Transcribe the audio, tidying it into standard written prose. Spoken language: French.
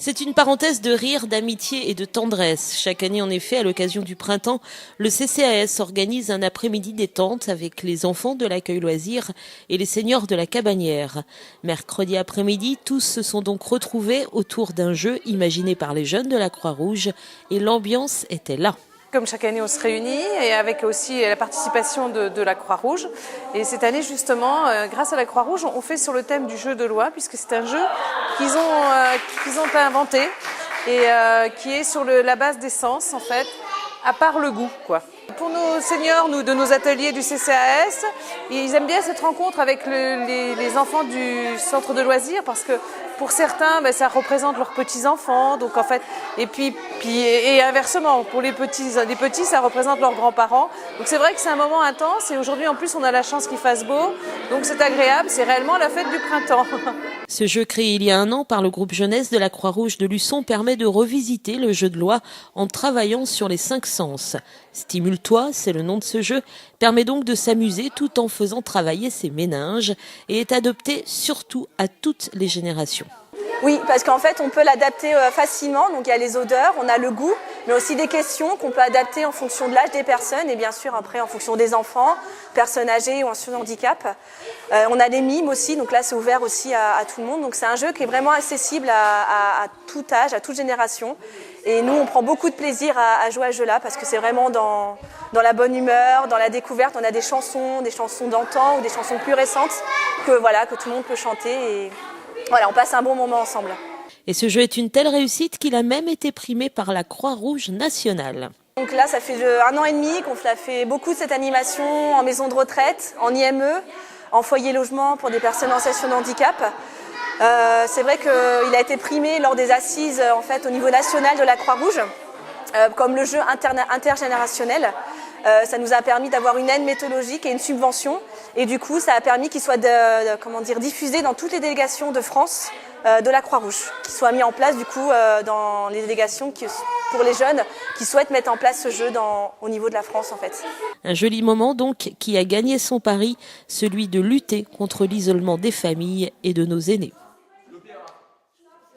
C'est une parenthèse de rire, d'amitié et de tendresse. Chaque année, en effet, à l'occasion du printemps, le CCAS organise un après-midi détente avec les enfants de l'accueil loisirs et les seniors de la Cabanière. Mercredi après-midi, tous se sont donc retrouvés autour d'un jeu imaginé par les jeunes de la Croix-Rouge et l'ambiance était là. Comme chaque année, on se réunit et avec aussi la participation de la Croix-Rouge. Et cette année, justement, grâce à la Croix-Rouge, on fait sur le thème du jeu de loi, puisque c'est un jeu qu'ils ont inventé et qui est sur la base des sens, en fait, à part le goût, quoi. Pour nos seniors, de nos ateliers du CCAS, ils aiment bien cette rencontre avec les enfants du centre de loisirs parce que pour certains, ça représente leurs petits-enfants. Donc en fait, et inversement, pour les petits, ça représente leurs grands-parents. Donc c'est vrai que c'est un moment intense et aujourd'hui en plus on a la chance qu'il fasse beau. Donc c'est agréable, c'est réellement la fête du printemps. Ce jeu créé il y a un an par le groupe jeunesse de la Croix-Rouge de Luçon permet de revisiter le jeu de loi en travaillant sur les 5 sens. Stimule-toi, c'est le nom de ce jeu, permet donc de s'amuser tout en faisant travailler ses méninges et est adopté surtout à toutes les générations. Oui, parce qu'en fait, on peut l'adapter facilement. Donc, il y a les odeurs, on a le goût, mais aussi des questions qu'on peut adapter en fonction de l'âge des personnes et bien sûr après en fonction des enfants, personnes âgées ou en situation de handicap. On a les mimes aussi, donc là c'est ouvert aussi à tout le monde. Donc c'est un jeu qui est vraiment accessible à tout âge, à toute génération. Et nous, on prend beaucoup de plaisir à jouer à ce jeu-là parce que c'est vraiment dans la bonne humeur, dans la découverte. On a des chansons d'antan ou des chansons plus récentes que tout le monde peut chanter. Et voilà, on passe un bon moment ensemble. Et ce jeu est une telle réussite qu'il a même été primé par la Croix-Rouge nationale. Donc là, ça fait 1 an et demi qu'on a fait beaucoup de cette animation en maison de retraite, en IME, en foyer logement pour des personnes en situation de handicap. C'est vrai qu'il a été primé lors des assises en fait, au niveau national de la Croix-Rouge, comme le jeu intergénérationnel. Ça nous a permis d'avoir une aide méthodologique et une subvention. Et du coup, ça a permis qu'il soit diffusé dans toutes les délégations de France de la Croix-Rouge, qu'il soit mis en place du coup dans les délégations pour les jeunes qui souhaitent mettre en place ce jeu au niveau de la France en fait. Un joli moment donc qui a gagné son pari, celui de lutter contre l'isolement des familles et de nos aînés.